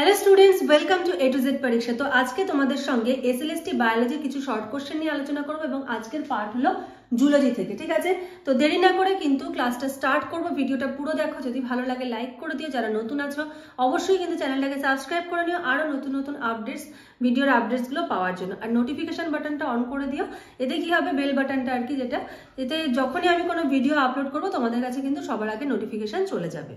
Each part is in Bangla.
Hello students, welcome to A to Z পরীক্ষা। তো আজকে তোমাদের সঙ্গে এসএলএসটি বায়োলজির কিছু শর্ট কোশ্চেন নিয়ে আলোচনা করব এবং আজকের পার্ট হলো জুলজি থেকে। ঠিক আছে, তো দেরি না করে কিন্তু ক্লাসটা স্টার্ট করব। ভিডিওটা পুরো দেখো, যদি ভালো লাগে লাইক করে দিও, যারা নতুন আছো অবশ্যই কিন্তু চ্যানেলটাকে সাবস্ক্রাইব করে নিও আরো নতুন নতুন আপডেটস, ভিডিওর আপডেটসগুলো পাওয়ার জন্য। আর নোটিফিকেশন বাটনটা অন করে দিও, এতে কি হবে, বেল বাটনটা আর কি, যেটা এতে যখনই আমি কোনো ভিডিও আপলোড করব তোমাদের কাছে কিন্তু সবার আগে নোটিফিকেশন চলে যাবে।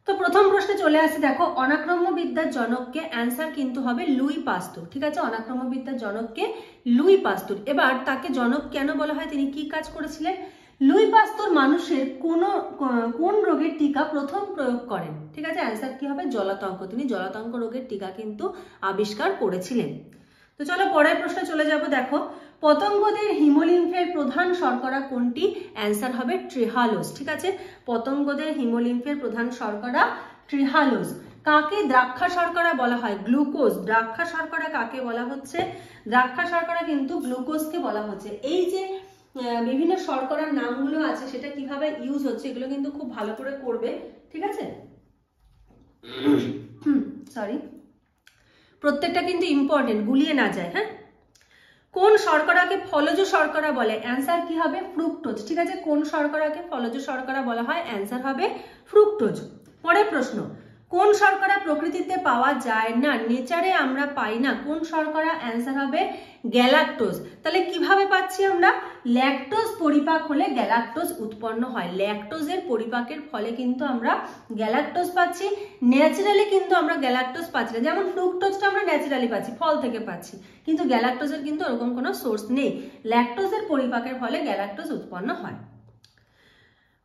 তো প্রথম প্রশ্নে চলে আসে, দেখো অনাক্রম্যবিদ্যার জনককে, অ্যান্সার কিন্তু হবে লুই পাস্তুর। ঠিক আছে, অনাক্রম্যবিদ্যার জনককে লুই পাস্তুর। এবার তাকে জনক কেন বলা হয়, তিনি কি কাজ করেছিলেন? লুই পাস্তুর মানুষের কোন রোগের টিকা প্রথম প্রয়োগ করেন? ঠিক আছে, অ্যান্সার কি হবে? জলাতঙ্ক। তিনি জলাতঙ্ক রোগের টিকা কিন্তু আবিষ্কার করেছিলেন। তো চলো পরের প্রশ্নে চলে যাব। দেখো পতঙ্গদের হিমোলিম্ফের প্রধান শর্করা কোনটি? অ্যান্সার হবে ট্রিহালোজ। ঠিক আছে, পতঙ্গদের হিমোলিম্ফের প্রধান শর্করা ট্রিহালোজ। কাকে দ্রাক্ষা শর্করা বলা হয়? গ্লুকোজ। দ্রাক্ষা শর্করা কাকে বলা হচ্ছে? দ্রাক্ষা শর্করা কিন্তু গ্লুকোজকে বলা হচ্ছে। এই যে বিভিন্ন শর্করার নামগুলো আছে সেটা কিভাবে ইউজ হচ্ছে এগুলো কিন্তু খুব ভালো করে করবে। ঠিক আছে, সরি, প্রত্যেকটা কিন্তু ইম্পর্টেন্ট, গুলিয়ে না যায়। হ্যাঁ, কোন শর্করাকে ফলজ শর্করা বলে? অ্যান্সার কি হবে? ফ্রুক্টোজ। ঠিক আছে, কোন শর্করাকে ফলজ শর্করা বলা হয়? অ্যান্সার হবে ফ্রুক্টোজ। পরের প্রশ্ন, কোন শর্করা প্রকৃতিতে পাওয়া যায় না, নেচারে আমরা পাই না? কোন শর্করা? অ্যান্সার হবে গ্যালাক্টোজ। তাহলে কিভাবে পাচ্ছি আমরা? ল্যাকটোজ পরিপাক হলে গ্যালাক্টোজ উৎপন্ন হয়। ল্যাকটোজের পরিপাকের ফলে কিন্তু আমরা গ্যালাক্টোজ পাচ্ছি। ন্যাচারালি কিন্তু আমরা গ্যালাক্টোজ পাচ্ছি না। যেমন ফ্রুক্টোজটা আমরা ন্যাচারালি পাচ্ছি, ফল থেকে পাচ্ছি, কিন্তু গ্যালাক্টোজের কিন্তু ওরকম কোনো সোর্স নেই। ল্যাকটোজের পরিপাকের ফলে গ্যালাক্টোজ উৎপন্ন হয়।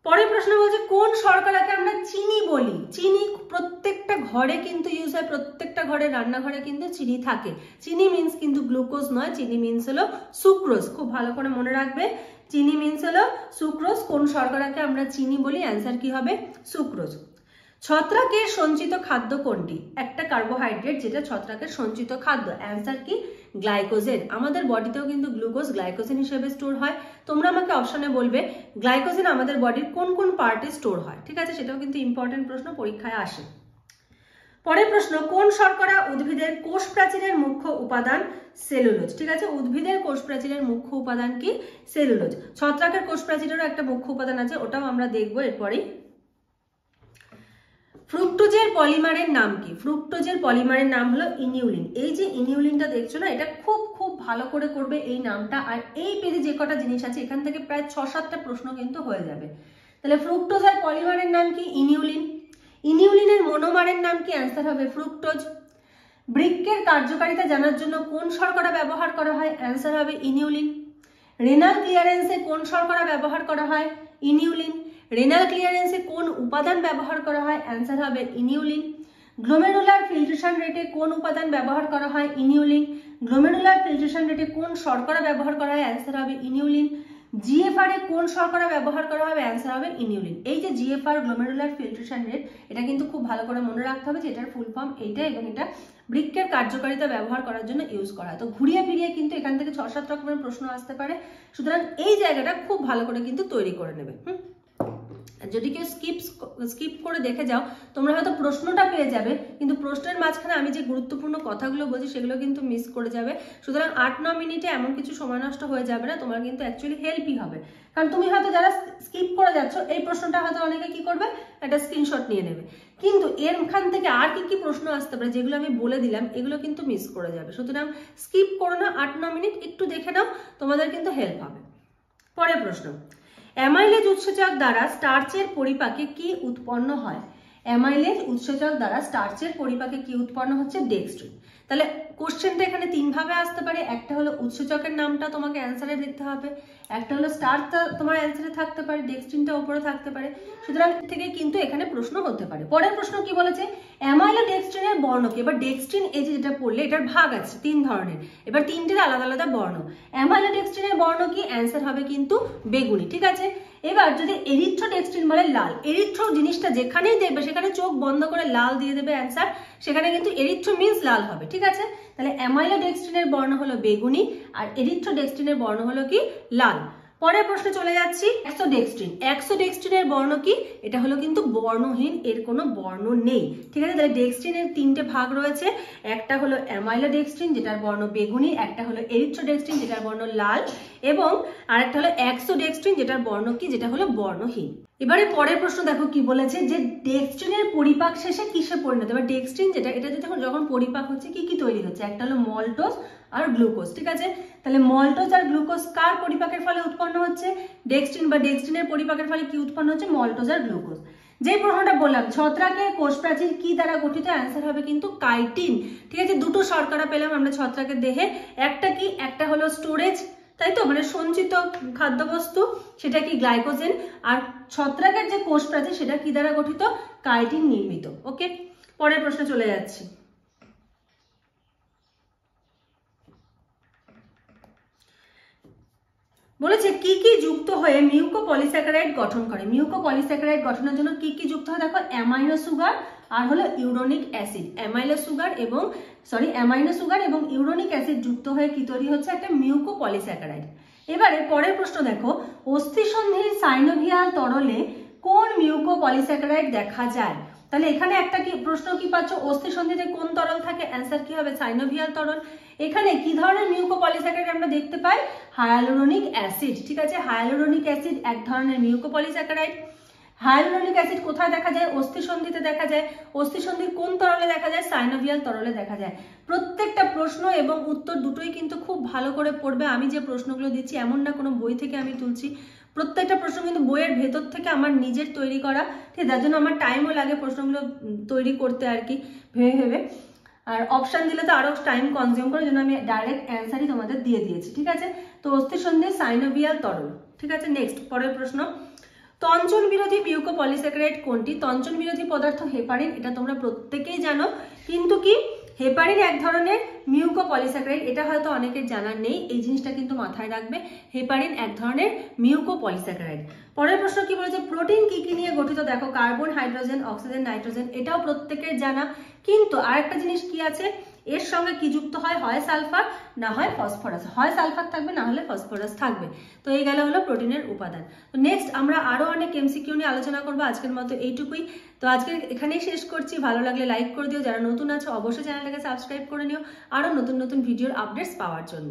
পরের প্রশ্ন বলছে, কোন শর্করাকে আমরা চিনি বলি? চিনি প্রত্যেকটা ঘরে কিন্তু ইউজ হয়, প্রত্যেকটা ঘরে রান্নাঘরে কিন্তু চিনি থাকে। চিনি মিন্স কিন্তু গ্লুকোজ নয়, চিনি মিন্স হলো সুক্রোজ। খুব ভালো করে মনে রাখবে, চিনি মিন্স হলো সুক্রোজ। কোন শর্করাকে আমরা চিনি বলি? অ্যান্সার কি হবে? সুক্রোজ। ছত্রাকের সঞ্চিত খাদ্য কোনটি? একটা কার্বোহাইড্রেট যেটা ছত্রাকের সঞ্চিত খাদ্য। অ্যান্সার কি? গ্লাইকোজেন। আমাদের বডিতেও কিন্তু গ্লুকোজ গ্লাইকোজেন হিসেবে স্টোর হয়। তোমরা আমাকে অপশনে বলবে গ্লাইকোজেন আমাদের বডির কোন কোন পার্টে স্টোর হয়। ঠিক আছে, সেটাও কিন্তু ইম্পর্টেন্ট প্রশ্ন, পরীক্ষায় আসে। পরের প্রশ্ন, কোন শর্করা উদ্ভিদের কোষ প্রাচীরের মুখ্য উপাদান? সেলুলোজ। ঠিক আছে, উদ্ভিদের কোষ প্রাচীরের মুখ্য উপাদান কি? সেলুলোজ। ছত্রাকের কোষ প্রাচীরেরও একটা মুখ্য উপাদান আছে, ওটাও আমরা দেখবো এরপরেই। ফ্রুক্টোজের পলিমারের নাম কি? ফ্রুক্টোজের পলিমারের নাম হলো ইনিউলিন। এই যে ইনিউলিনটা দেখছো না, এটা খুব খুব ভালো করে করবে এই নামটা। আর এই পেজে যে কটা জিনিস আছে এখান থেকে প্রায় 6-7টা প্রশ্ন কিন্তু হয়ে যাবে। তাহলে ফ্রুক্টোজের পলিমারের নাম কি? ইনিউলিন। ইনিউলিনের মনোমারের নাম কি? অ্যান্সার হবে ফ্রুক্টোজ। বৃক্কের কার্যকারিতা জানার জন্য কোন শর্করা ব্যবহার করা হয়? অ্যান্সার হবে ইনিউলিন। রেনাল ক্লিয়ারেন্সে কোন শর্করা ব্যবহার করা হয়? ইনিউলিন। রেনাল ক্লিয়ারেন্সে কোন উপাদান ব্যবহার করা হয়? অ্যান্সার হবে ইনিউলিন। গ্লোমেরুলার ফিল্ট্রেশন রেটে কোন উপাদান ব্যবহার করা হয়? ইনিউলিন। গ্লোমেরুলার ফিল্ট্রেশন রেটে কোন শর্করা ব্যবহার করা হয়? অ্যান্সার হবে ইনিউলিন। জিএফআর এ কোন শর্করা ব্যবহার করা হবে? অ্যান্সার হবে ইনিউলিন। এই যে জিএফআর, গ্লোমেরুলার ফিল্ট্রেশন রেট, এটা কিন্তু খুব ভালো করে মনে রাখতে হবে যে এটার ফুল ফর্ম এইটা, এবং এটা বৃক্কের কার্যকারিতা ব্যবহার করার জন্য ইউজ করা হয়। তো ঘুরিয়ে ফিরিয়ে কিন্তু এখান থেকে 6-7 রকমের প্রশ্ন আসতে পারে, সুতরাং এই জায়গাটা খুব ভালো করে কিন্তু তৈরি করে নেবে। যদি কেউ স্কিপ করে দেখে যাও তোমরা হয়তো প্রশ্নটা পেয়ে যাবে, কিন্তু প্রশ্নের মাঝখানে আমি যে গুরুত্বপূর্ণ কথাগুলো বলছি সেগুলো কিন্তু মিস করে যাবে। সুতরাং 8-9 মিনিটে এমন কিছু সময় নষ্ট হয়ে যাবে না, তোমার কিন্তু অ্যাকচুয়ালি হেল্পই হবে। কারণ তুমি হয়তো যারা স্কিপ করে যাচ্ছ এই প্রশ্নটা হয়তো অনেকে কি করবে, একটা স্ক্রিনশট নিয়ে নেবে, কিন্তু এরখান থেকে আর কি কি প্রশ্ন আসতে পারে যেগুলো আমি বলে দিলাম এগুলো কিন্তু মিস করে যাবে। সুতরাং স্কিপ করো না, 8-9 মিনিট একটু দেখে নাও, তোমাদের কিন্তু হেল্প হবে। পরের প্রশ্ন, অ্যামাইলেজ উৎসেচক দ্বারা স্টার্চের পরিপাকে কি উৎপন্ন হয়? অ্যামাইলেজ উৎসেচক দ্বারা স্টার্চের পরিপাকে কি উৎপন্ন হচ্ছে? ডেক্সট্রিন। তাহলে কোশ্চেনটা এখানে 3 ভাবে আসতে পারে। একটা হলো উৎসেচকের নামটা তোমাকে অ্যান্সারে দিতে হবে, একটা হলো স্টার্চটা তোমার অ্যান্সারে থাকতে পারে, ডেক্সট্রিনটা উপরে থাকতে পারে। সুতরাং থেকে কিন্তু এখানে প্রশ্ন হতে পারে। পরের প্রশ্ন কি বলেছে? অ্যামাইলোডেক্সট্রিনের বর্ণ কি? এবার ডেক্সট্রিন এই যে যেটা পড়লে এটার ভাগ আছে 3 ধরনের, এবার 3টের আলাদা আলাদা বর্ণ। অ্যামাইলোডেক্সট্রিনের বর্ণ কি? অ্যান্সার হবে কিন্তু বেগুনি। ঠিক আছে, এবার যদি এরিথ্রোডেক্সট্রিন বলে লাল, এরিথ্রো জিনিসটা যেখানেই দেখবে সেখানে চোখ বন্ধ করে লাল দিয়ে দেবে অ্যান্সার, সেখানে কিন্তু এরিথ্রো মিন্স লাল হবে। ঠিক আছে, তাহলে অ্যামাইলোডেক্সট্রিনের বর্ণ হলো বেগুনি আর এরিথ্রোডেক্সট্রিনের বর্ণ হলো কি? লাল। পরের প্রশ্নে চলে যাচ্ছি। এক্সোডেক্সট্রিন, এক্সোডেক্সট্রিনের বর্ণ কি? এটা হলো কিন্তু বর্ণহীন, এর কোনো বর্ণ নেই, ঠিক আছে। তাহলে ডেক্সট্রিনের তিনটে ভাগ রয়েছে, একটা হলো অ্যামাইলোডেক্সট্রিন যেটার বর্ণ বেগুনি, একটা হলো এরিথ্রোডেক্সট্রিন যেটার বর্ণ লাল, এবং আরেকটা হলো এক্সোডেক্সট্রিন যেটার বর্ণ কি, যেটা হলো বর্ণহীন। এবারে পরের প্রশ্ন দেখো কি বলেছে, যে ডেক্সট্রিনের পরিপাক শেষে কিসে পরিণত, এবার ডেক্সট্রিন যেটা, এটা যখন পরিপাক হচ্ছে কি কি তৈরি হচ্ছে, একটা হলো মল্টোজ আর গ্লুকোজ, ঠিক আছে। তাহলে মল্টোজ আর গ্লুকোজ কার পরিপাকের ফলে উৎপন্ন হচ্ছে? ডেক্সট্রিন বা ডেক্সট্রিনের পরিপাকের ফলে কি উৎপন্ন হচ্ছে? মল্টোজ আর গ্লুকোজ। যে প্রশ্নটা বললাম, ছত্রাকের কোষ প্রাচীর কি দ্বারা গঠিত, অ্যান্সার হবে কিন্তু কাইটিন, ঠিক আছে। দুটো শর্করা পেলাম আমরা ছত্রাকের দেহে, একটা কি, একটা হলো স্টোরেজ, তাই তো, মানে সঞ্চিত খাদ্যবস্তু, সেটা কি গ্লাইকোজেন, আর ছত্রাকের যে কোষ প্রাচীর সেটা কি দ্বারা গঠিত? কাইটিন নির্মিত। ওকে, পরের প্রশ্নে চলে যাচ্ছি। বলেছে কি কি যুক্ত হয়ে মিউকোপলিস্যাকারাইড গঠন করে? মিউকোপলিস্যাকারাইড গঠনের জন্য কি কি যুক্ত হয় দেখো, অ্যামাইনো সুগার আর হলো ইউরোনিক অ্যাসিড, অ্যামাইনো সুগার এবং ইউরোনিক অ্যাসিড যুক্ত হয়ে কি তৈরি হচ্ছে? একটা মিউকোপলিস্যাকারাইড। এবারে পরের প্রশ্ন দেখো, অস্থিসন্ধির সাইনোভিয়াল তরলে কোন মিউকোপলিস্যাকারাইড দেখা যায়? তাহলে এখানে একটা কি প্রশ্ন কি পাচ্ছ, অস্থিসন্ধিতে কোন তরল থাকে? অ্যান্সার কি হবে? সাইনোভিয়াল তরল। এখানে কি ধরনের মিউকোপলিস্যাকারাইড আমরা দেখতে পাই? হায়ালুরোনিক অ্যাসিড, ঠিক আছে। হায়ালুরোনিক অ্যাসিড এক ধরনের মিউকোপলিস্যাকারাইড। হায়ালুরোনিক অ্যাসিড কোথায় দেখা যায়? অস্থিসন্ধিতে দেখা যায়। অস্থিসন্ধির কোন তরলে দেখা যায়? সাইনোভিয়াল তরলে দেখা যায়। প্রত্যেকটা প্রশ্ন এবং উত্তর দুটোই কিন্তু খুব ভালো করে পড়বে। আমি যে প্রশ্নগুলো দিচ্ছি এমন না কোনো বই থেকে আমি তুলছি, প্রত্যেকটা প্রশ্ন কিন্তু বইয়ের ভেতর থেকে আমার নিজের তৈরি করা, ঠিক, যার জন্য আমার টাইমও লাগে প্রশ্নগুলো তৈরি করতে আর কি, ভেবে ভেবে। আর অপশন দিলে তো আরো টাইম কনজিউম করে, জন্য আমি ডাইরেক্ট অ্যান্সারই তোমাদের দিয়ে দিয়েছি, ঠিক আছে। তো অস্থিসন্ধির সাইনোভিয়াল তরল, ঠিক আছে। নেক্সট পরের প্রশ্ন, তঞ্চন বিরোধী মিউকোপলিস্যাকারাইড কোনটি? তঞ্চন বিরোধী পদার্থ হেপারিন, এটা তোমরা প্রত্যেকেই জানো, কিন্তু কি হেপারিন এক ধরনের মিউকোপলিস্যাকারাইড, এটা হয়তো অনেকের জানা নেই, এই জিনিসটা কিন্তু মাথায় রাখবে, হেপারিন এক ধরনের মিউকোপলিস্যাকারাইড। পরের প্রশ্ন কি বলেছে, প্রোটিন কি কি নিয়ে গঠিত? দেখো, কার্বন, হাইড্রোজেন, অক্সিজেন, নাইট্রোজেন, এটাও প্রত্যেকের জানা, কিন্তু আরেকটা জিনিস কি আছে, এর সঙ্গে কি যুক্ত হয়? হয় সালফার না হয় ফসফরাস, হয় সালফার থাকবে না হলে ফসফরাস থাকবে। তো এই গেল হলো প্রোটিনের উপাদান। তো নেক্সট আমরা আরো অনেক এমসিকিউ নিয়ে আলোচনা করবো, আজকের মতো এইটুকুই। তো আজকে এখানেই শেষ করছি, ভালো লাগলে লাইক করে দিও, যারা নতুন আছো অবশ্যই চ্যানেলটাকে সাবস্ক্রাইব করে নিও আরো নতুন নতুন ভিডিওর আপডেটস পাওয়ার জন্য।